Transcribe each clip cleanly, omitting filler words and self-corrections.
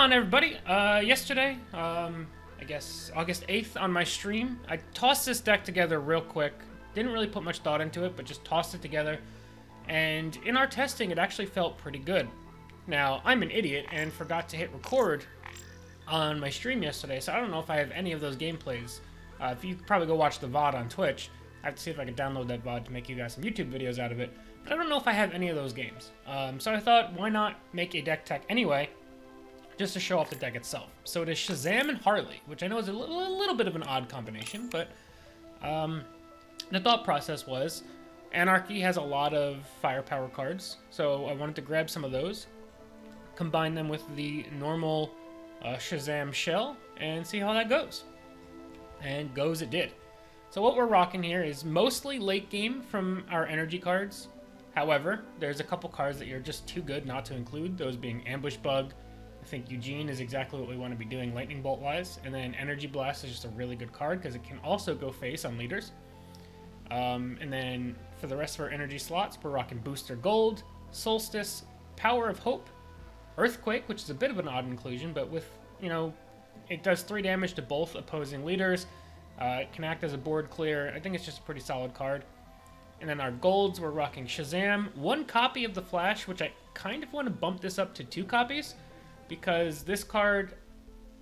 on, everybody? Yesterday, I guess August 8th on my stream, I tossed this deck together real quick. Didn't really put much thought into it, but just tossed it together. And in our testing, it actually felt pretty good. Now, I'm an idiot and forgot to hit record on my stream yesterday, so I don't know if I have any of those gameplays. If you probably go watch the VOD on Twitch, I have to see if I can download that VOD to make you guys some YouTube videos out of it. But I don't know if I have any of those games. So I thought, why not make a deck tech anyway, just to show off the deck itself. So it is Shazam and Harley, which I know is a little bit of an odd combination, but the thought process was, Anarchy has a lot of firepower cards, so I wanted to grab some of those, combine them with the normal Shazam shell, and see how that goes. And goes it did. So what we're rocking here is mostly late game from our energy cards. However, there's a couple cards that you're just too good not to include, those being Ambush Bug. I think Eugene is exactly what we want to be doing Lightning Bolt wise, and then Energy Blast is just a really good card because it can also go face on leaders. And then for the rest of our energy slots, we're rocking Booster Gold, Solstice, Power of Hope, Earthquake, which is a bit of an odd inclusion, but with, you know, it does 3 damage to both opposing leaders. It can act as a board clear. I think it's just a pretty solid card. And then our golds, we're rocking Shazam, 1 copy of the Flash, which I kind of want to bump this up to 2 copies, because this card,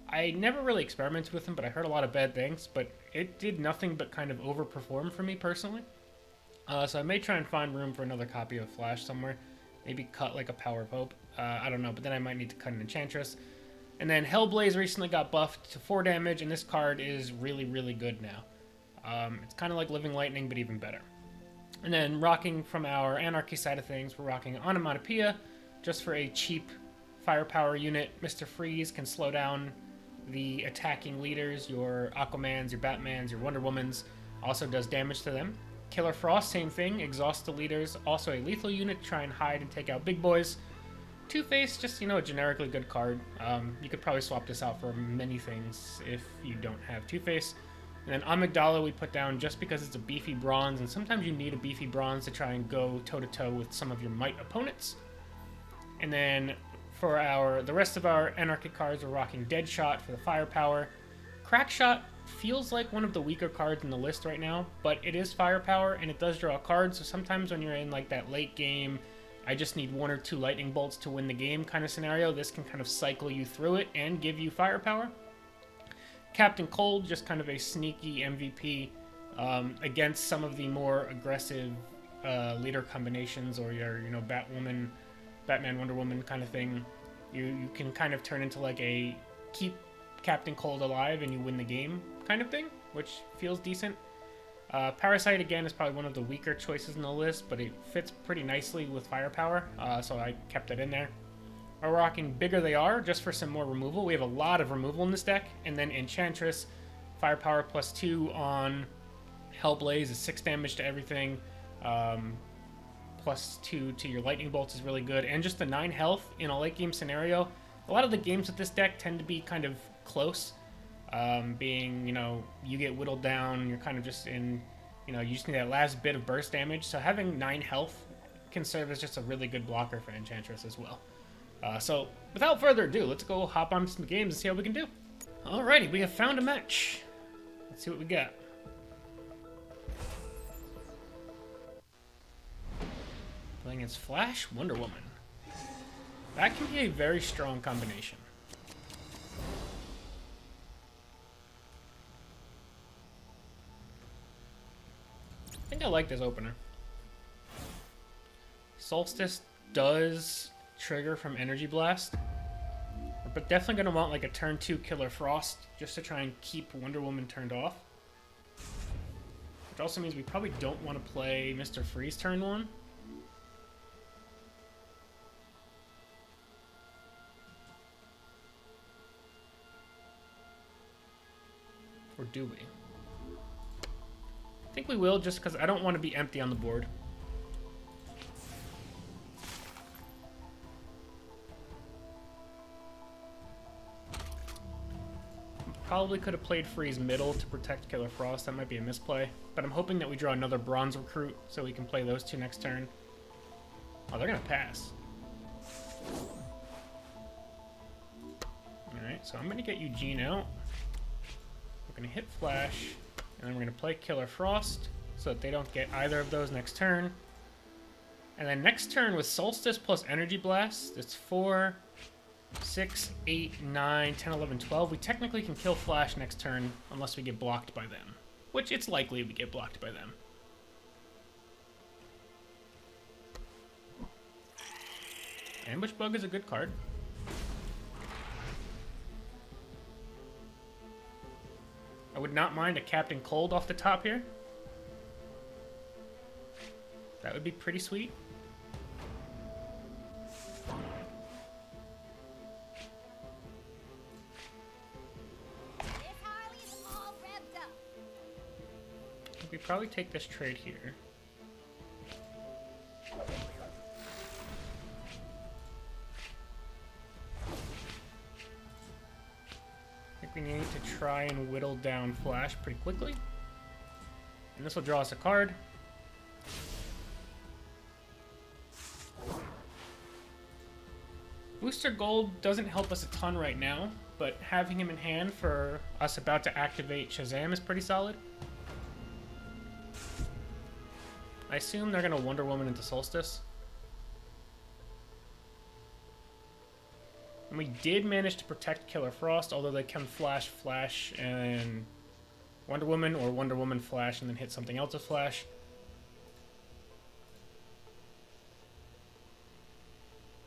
I never really experimented with him, but I heard a lot of bad things, but it did nothing but kind of overperform for me personally. So I may try and find room for another copy of Flash somewhere. Maybe cut like a Power of Hope. I don't know, but then I might need to cut an Enchantress. And then Hellblaze recently got buffed to 4 damage, and this card is really, really good now. It's kind of like Living Lightning, but even better. And then rocking from our Anarchy side of things, we're rocking Onomatopoeia, just for a cheap firepower unit. Mr. Freeze can slow down the attacking leaders, your Aquamans, your Batmans, your Wonder Womans, also does damage to them. Killer Frost, same thing, exhausts the leaders, also a lethal unit, try and hide and take out big boys. Two-Face, just, you know, a generically good card. You could probably swap this out for many things if you don't have Two-Face. And then Amygdala we put down just because it's a beefy bronze, and sometimes you need a beefy bronze to try and go toe-to-toe with some of your might opponents. And then for the rest of our Anarchy cards, we're rocking Deadshot for the firepower. Crackshot feels like one of the weaker cards in the list right now, but it is firepower, and it does draw cards, so sometimes when you're in like that late game, I just need 1 or 2 lightning bolts to win the game kind of scenario, this can kind of cycle you through it and give you firepower. Captain Cold, just kind of a sneaky MVP against some of the more aggressive leader combinations, or your, you know, Batwoman, Batman, Wonder Woman kind of thing. You can kind of turn into like a keep Captain Cold alive and you win the game kind of thing, which feels decent. Parasite, again, is probably one of the weaker choices in the list, but it fits pretty nicely with firepower, so I kept it in there. We're rocking Bigger They Are, just for some more removal. We have a lot of removal in this deck. And then Enchantress, firepower +2 on Hellblaze is 6 damage to everything. +2 to your lightning bolts is really good. And just the 9 health in a late game scenario. A lot of the games with this deck tend to be kind of close. Being, you know, you get whittled down, you're kind of just in, you know, you just need that last bit of burst damage. So having 9 health can serve as just a really good blocker for Enchantress as well. So without further ado, let's go hop on some games and see how we can do. Alrighty, we have found a match. Let's see what we got. Playing as Flash, Wonder Woman. That can be a very strong combination. I think I like this opener. Solstice does trigger from Energy Blast, but definitely going to want like a turn 2 Killer Frost just to try and keep Wonder Woman turned off. Which also means we probably don't want to play Mr. Freeze turn 1. Or do we? I think we will, just because I don't want to be empty on the board. Probably could have played Freeze middle to protect Killer Frost. That might be a misplay. But I'm hoping that we draw another Bronze Recruit so we can play those 2 next turn. Oh, they're going to pass. So I'm going to get Eugene out. We're going to hit Flash, and then we're going to play Killer Frost so that they don't get either of those next turn. And then next turn with Solstice plus Energy Blast, it's 4, 6, 8, 9, 10, 11, 12. We technically can kill Flash next turn unless we get blocked by them, which it's likely we get blocked by them. Ambush Bug is a good card. I would not mind a Captain Cold off the top here. That would be pretty sweet. We probably take this trade here. I think we need to try and whittle down Flash pretty quickly. And this will draw us a card. Booster Gold doesn't help us a ton right now, but having him in hand for us about to activate Shazam is pretty solid. I assume they're going to Wonder Woman into Solstice. And we did manage to protect Killer Frost, although they can Flash, and Wonder Woman, or Wonder Woman Flash, and then hit something else with Flash.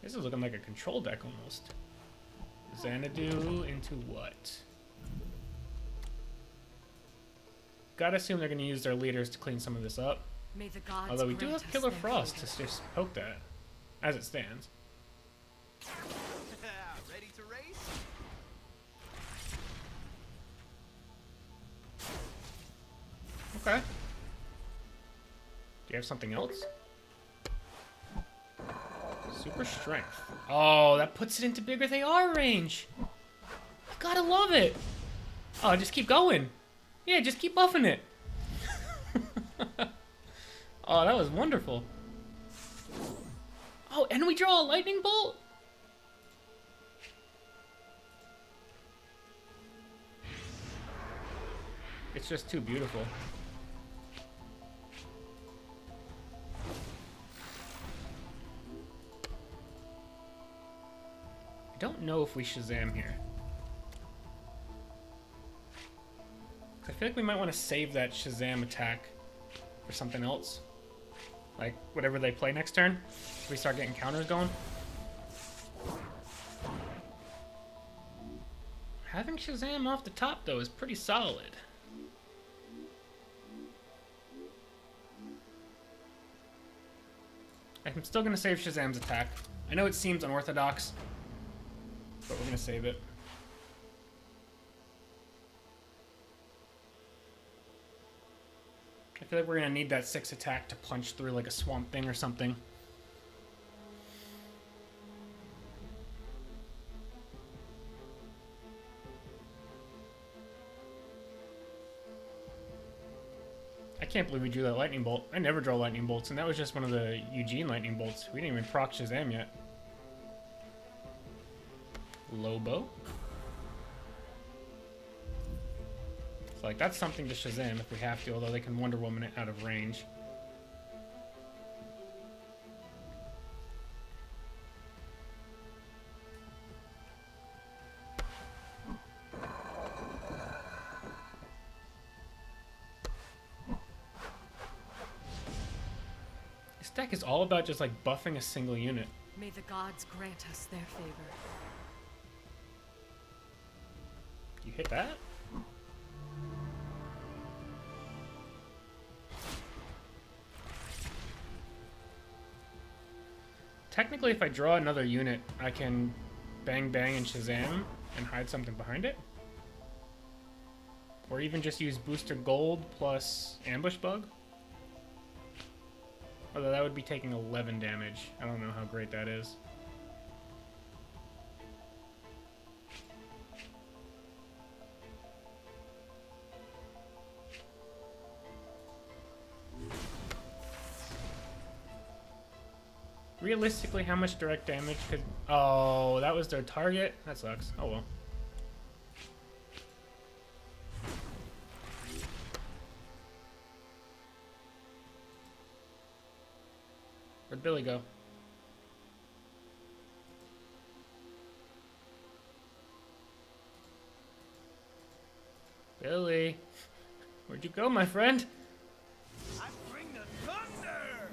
This is looking like a control deck almost. Xanadu into what? Gotta assume they're going to use their leaders to clean some of this up. May the gods Although we do grant have us Killer their Frost favor. to just poke that, as it stands. Ready to race? Okay. Do you have something else? Super Strength. Oh, that puts it into bigger they are range. You gotta love it. Oh, just keep going. Yeah, just keep buffing it. Oh, that was wonderful. Oh, and we draw a lightning bolt? It's just too beautiful. I don't know if we Shazam here. I feel like we might want to save that Shazam attack for something else. Like, whatever they play next turn, if we start getting counters going. Having Shazam off the top, though, is pretty solid. I'm still going to save Shazam's attack. I know it seems unorthodox, but we're going to save it. I feel like we're going to need that 6 attack to punch through like a Swamp Thing or something. I can't believe we drew that Lightning Bolt. I never draw Lightning Bolts, and that was just one of the Eugene Lightning Bolts. We didn't even proc Shazam yet. Lobo. So, like, that's something to Shazam if we have to, although they can Wonder Woman it out of range. This deck is all about just, like, buffing a single unit. May the gods grant us their favor. You hit that? Technically, if I draw another unit, I can bang bang and Shazam and hide something behind it. Or even just use Booster Gold plus Ambush Bug. Although that would be taking 11 damage. I don't know how great that is. Realistically, how much direct damage could... Oh, that was their target? That sucks. Oh well. Where'd Billy go? Billy, where'd you go, my friend? I bring the thunder!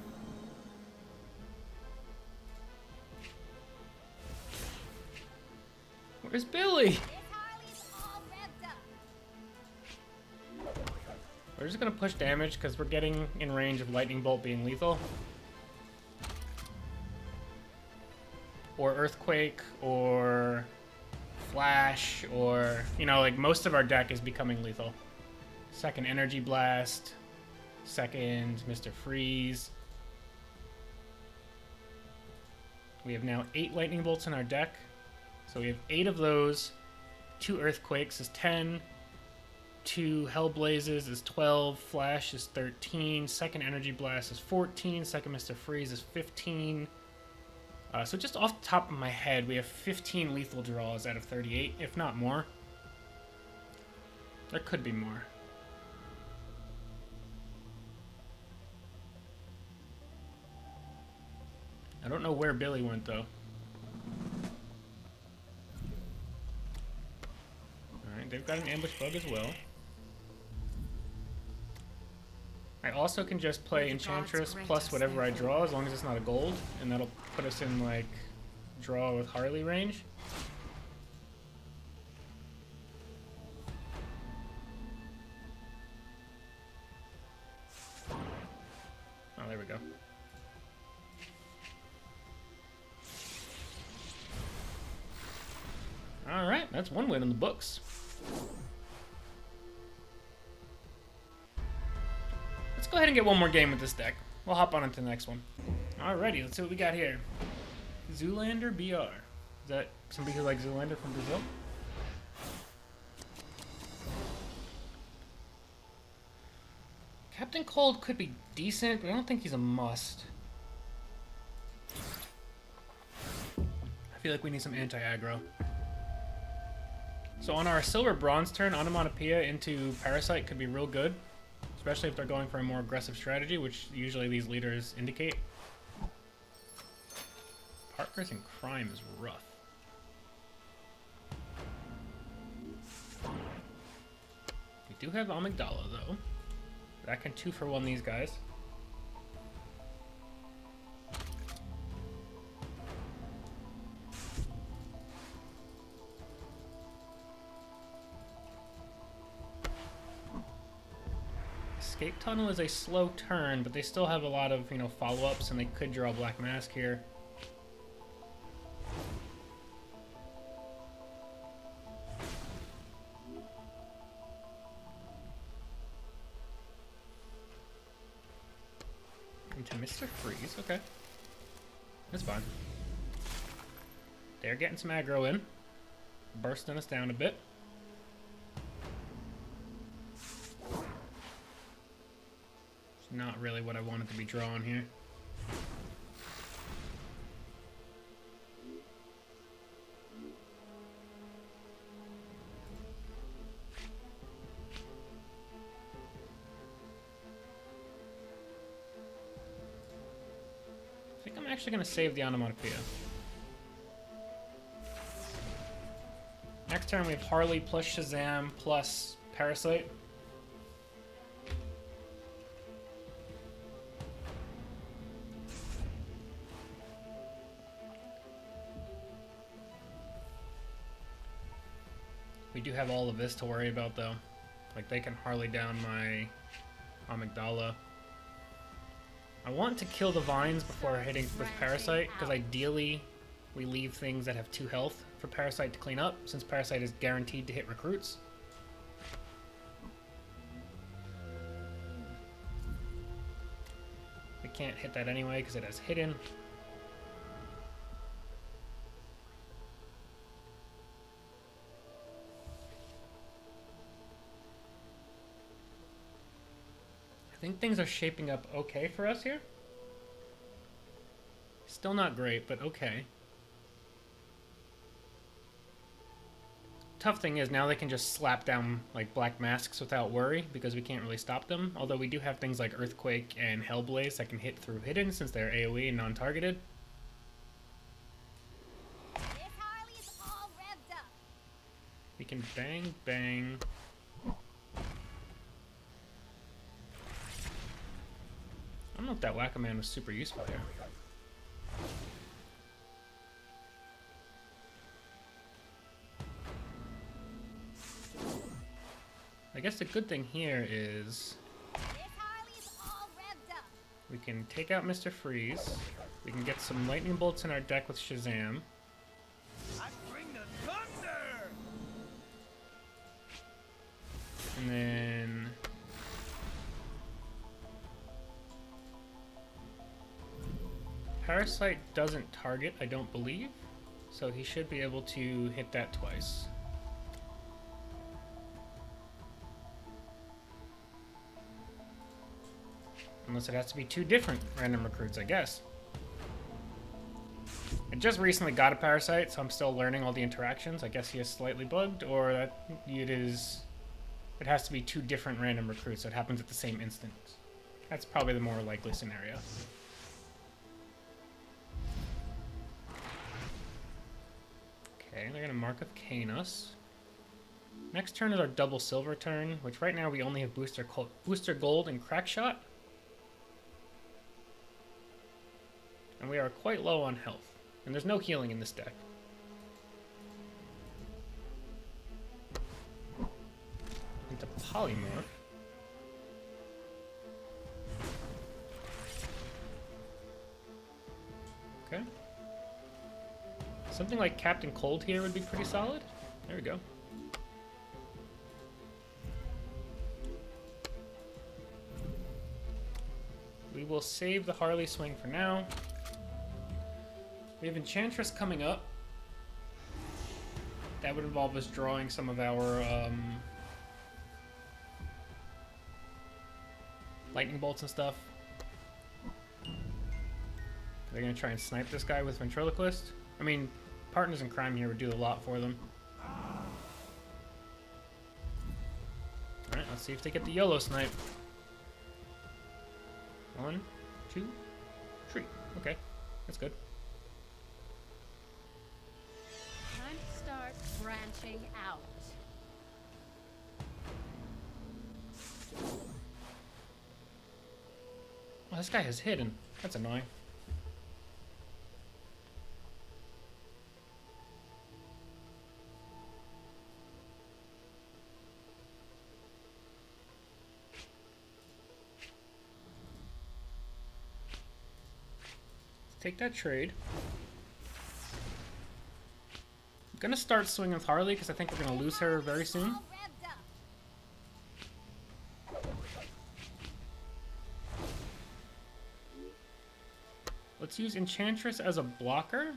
Where's Billy? This Harley's all revved up. We're just gonna push damage because we're getting in range of Lightning Bolt being lethal. Or Earthquake, or Flash, or, you know, like most of our deck is becoming lethal. Second Energy Blast, second Mr. Freeze. We have now 8 Lightning Bolts in our deck. So we have 8 of those. 2 Earthquakes is 10. 2 Hell Blazes is 12. Flash is 13. Second Energy Blast is 14. Second Mr. Freeze is 15. So just off the top of my head, we have 15 lethal draws out of 38, if not more. There could be more. I don't know where Billy went, though. Alright, they've got an ambush bug as well. I also can just play Enchantress plus whatever I draw, as long as it's not a gold, and that'll put us in, like, draw with Harley range. Oh, there we go. Alright, that's one win in the books. Let's go ahead and get one more game with this deck. We'll hop on into the next one. Alrighty, let's see what we got here. Zoolander BR. Is that somebody who likes Zoolander from Brazil? Captain Cold could be decent, but I don't think he's a must. I feel like we need some anti-aggro. So on our Silver Bronze turn, Onomatopoeia into Parasite could be real good. Especially if they're going for a more aggressive strategy, which usually these leaders indicate. Partners in Crime is rough. We do have Amygdala, though. That can 2-for-1 these guys. Escape Tunnel is a slow turn, but they still have a lot of, you know, follow-ups, and they could draw Black Mask here. Into Mr. Freeze, okay. That's fine. They're getting some aggro in. Bursting us down a bit. Not really what I wanted to be drawing here. I think I'm actually going to save the Onomatopoeia. Next turn we have Harley plus Shazam plus Parasite. We do have all of this to worry about, though. Like, they can Harley down my Amygdala. I want to kill the vines before hitting with Parasite, because ideally we leave things that have 2 health for Parasite to clean up, since Parasite is guaranteed to hit recruits. We can't hit that anyway, because it has hidden. I think things are shaping up okay for us here. Still not great, but okay. tough thing is now they can just slap down like black masks without worry because we can't really stop them. Although we do have things like Earthquake and Hellblaze that can hit through hidden since they're AoE and non-targeted. This Harley is all revved up. We can bang, bang. I don't know if that Whack-A-Man was super useful here. I guess the good thing here is This Harley is all revved up. we can take out Mr. Freeze. We can get some lightning bolts in our deck with Shazam. I bring the thunder. And then Parasite doesn't target, I don't believe. So he should be able to hit that twice. Unless it has to be two different random recruits, I guess. I just recently got a Parasite, so I'm still learning all the interactions. I guess he is slightly bugged, or that it has to be two different random recruits, so it happens at the same instant. That's probably the more likely scenario. Okay, they're gonna Mark of Canis. Next turn is our double silver turn, which right now we only have Booster Gold and Crackshot. And we are quite low on health. And there's no healing in this deck. Into Polymorph. Okay. Something like Captain Cold here would be pretty solid. There we go. We will save the Harley swing for now. We have Enchantress coming up. That would involve us drawing some of our lightning bolts and stuff. They're gonna try and snipe this guy with Ventriloquist. I mean, Partners in Crime here would do a lot for them. Alright, let's see if they get the YOLO snipe. 1, 2, 3. Okay, that's good. Time to start branching out. Well, this guy has hidden. That's annoying. Take that trade. I'm gonna start swinging with Harley because I think we're gonna lose her very soon. All revved up. Let's use Enchantress as a blocker.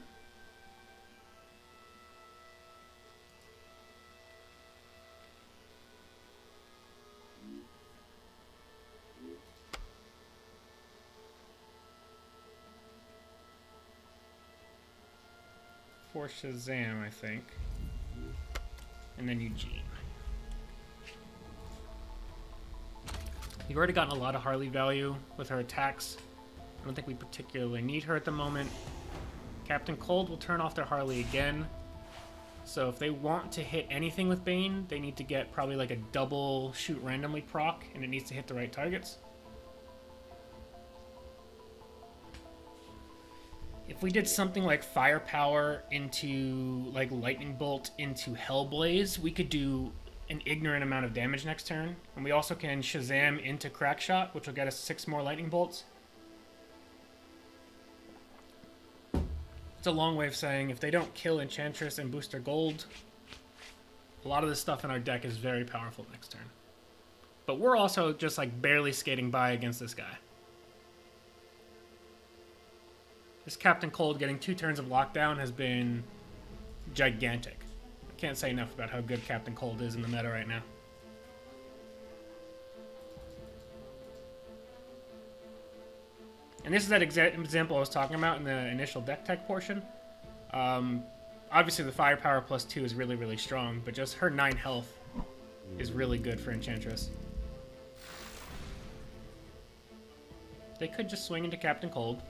For Shazam, I think. And then Eugene. You've already gotten a lot of Harley value with her attacks. I don't think we particularly need her at the moment. Captain Cold will turn off their Harley again. So if they want to hit anything with Bane, they need to get probably like a double shoot randomly proc, and it needs to hit the right targets. If we did something like Firepower into like Lightning Bolt into Hellblaze, we could do an ignorant amount of damage next turn. And we also can Shazam into Crackshot, which will get us 6 more Lightning Bolts. It's a long way of saying if they don't kill Enchantress and Booster Gold, a lot of this stuff in our deck is very powerful next turn. But we're also just like barely skating by against this guy. This Captain Cold getting 2 turns of lockdown has been gigantic. I can't say enough about how good Captain Cold is in the meta right now. And this is that example I was talking about in the initial deck tech portion. Obviously, the firepower +2 is really, really strong, but just her 9 health is really good for Enchantress. They could just swing into Captain Cold.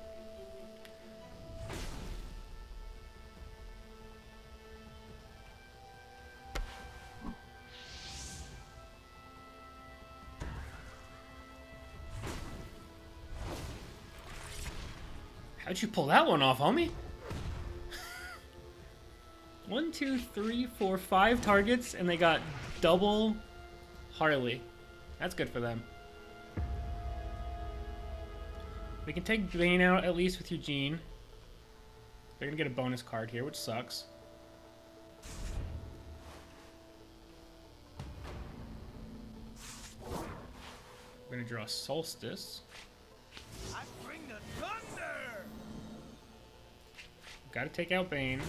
How'd you pull that one off, homie? 1, 2, 3, 4, 5 targets, and they got double Harley. That's good for them. We can take Bane out at least with Eugene. They're gonna get a bonus card here, which sucks. We're gonna draw Solstice. I bring the thunder. Gotta take out Bane.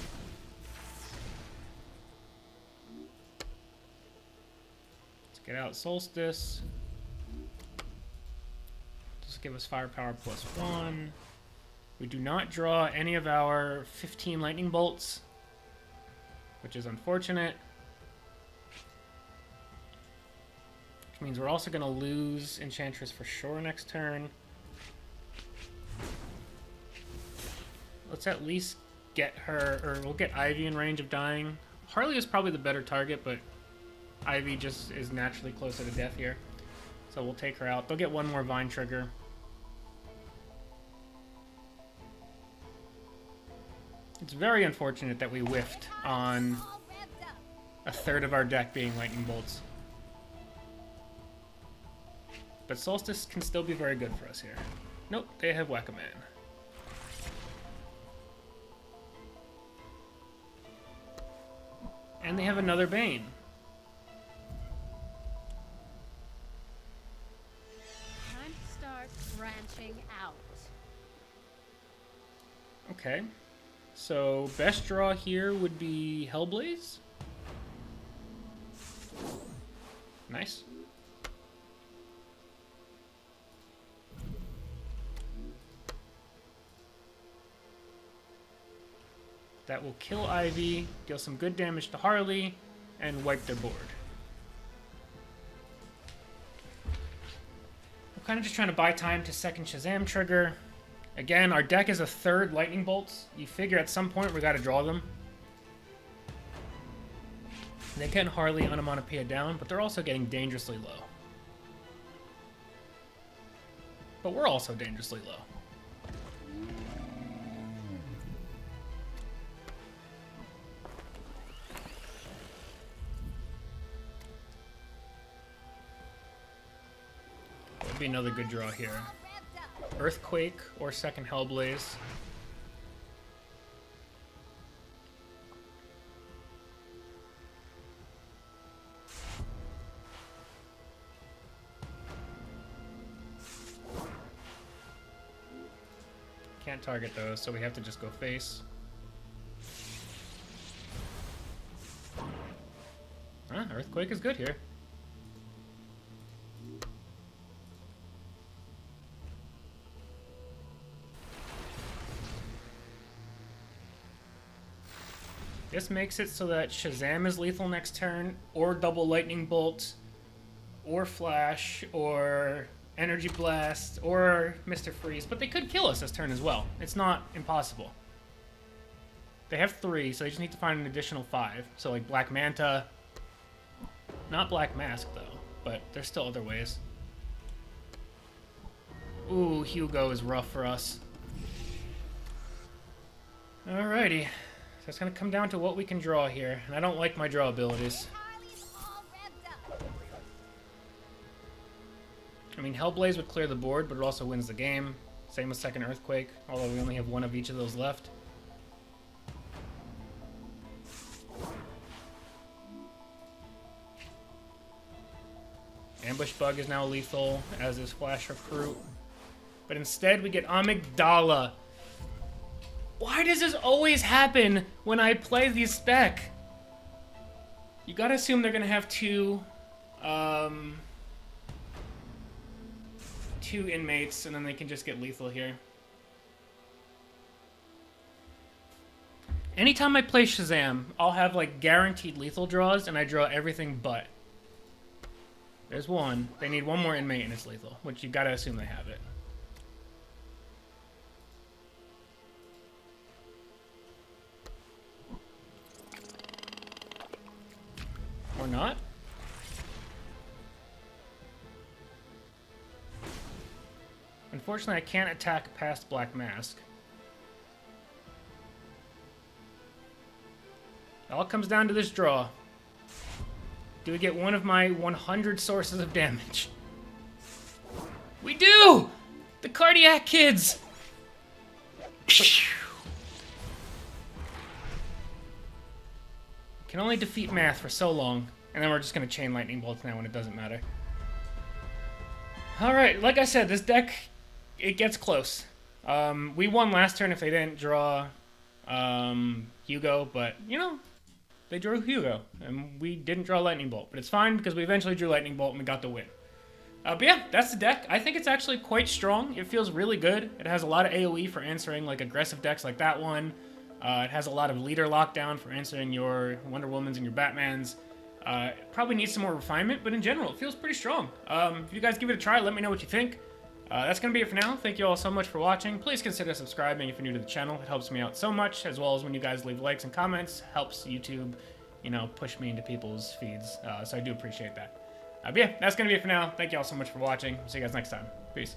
Let's get out Solstice. Just give us firepower +1. We do not draw any of our 15 lightning bolts, which is unfortunate. Which means we're also gonna lose Enchantress for sure next turn. Let's at least get her, or we'll get Ivy in range of dying. Harley is probably the better target, but Ivy just is naturally closer to death here. So we'll take her out. They'll get one more Vine Trigger. It's very unfortunate that we whiffed on All revved up. a third of our deck being lightning bolts. But Solstice can still be very good for us here. Nope, they have Whack-A-Man. And they have another Bane. Time to start branching out. Okay. So, best draw here would be Hellblaze. Nice. That will kill Ivy, deal some good damage to Harley, and wipe their board. We're kind of just trying to buy time to second Shazam trigger. Again, our deck is a third lightning bolts. You figure at some point we gotta draw them. They can Harley onomatopoeia down, but they're also getting dangerously low. But we're also dangerously low. Would be another good draw here. All revved up. Earthquake or second Hellblaze. Can't target those, so we have to just go face. Huh, Earthquake is good here. This makes it so that Shazam is lethal next turn, or double lightning bolt, or flash, or energy blast, or Mr. Freeze. But they could kill us this turn as well. It's not impossible. They have 3, so they just need to find an additional 5. So like Black Manta, not Black Mask though, but there's still other ways. Ooh, Hugo is rough for us. Alrighty. So it's going to come down to what we can draw here, and I don't like my draw abilities. Harley's all revved up. I mean, Hellblaze would clear the board, but it also wins the game. Same with second Earthquake, although we only have one of each of those left. Ambush Bug is now lethal, as is Flash Recruit. But instead, we get Amygdala. Why does this always happen when I play the spec? You gotta assume they're gonna have two inmates, and then they can just get lethal here. Anytime I play Shazam, I'll have like guaranteed lethal draws, and I draw everything but. There's one. They need one more inmate and it's lethal, which you gotta assume they have it. Or not? Unfortunately, I can't attack past Black Mask. It all comes down to this draw. Do we get one of my 100 sources of damage? We do! The cardiac kids! Can only defeat math for so long, and then we're just gonna chain lightning bolts now when it doesn't matter. Alright, like I said, this deck, it gets close. We won last turn if they didn't draw Hugo, but, you know, they drew Hugo, and we didn't draw Lightning Bolt. But it's fine, because we eventually drew Lightning Bolt, and we got the win. But yeah, that's the deck. I think it's actually quite strong. It feels really good. It has a lot of AoE for answering, like, aggressive decks like that one. It has a lot of leader lockdown for answering your Wonder Womans and your Batmans. It probably needs some more refinement, but in general, it feels pretty strong. If you guys give it a try, let me know what you think. That's going to be it for now. Thank you all so much for watching. Please consider subscribing if you're new to the channel. It helps me out so much, as well as when you guys leave likes and comments. Helps YouTube, you know, push me into people's feeds. So I do appreciate that. But yeah, that's going to be it for now. Thank you all so much for watching. See you guys next time. Peace.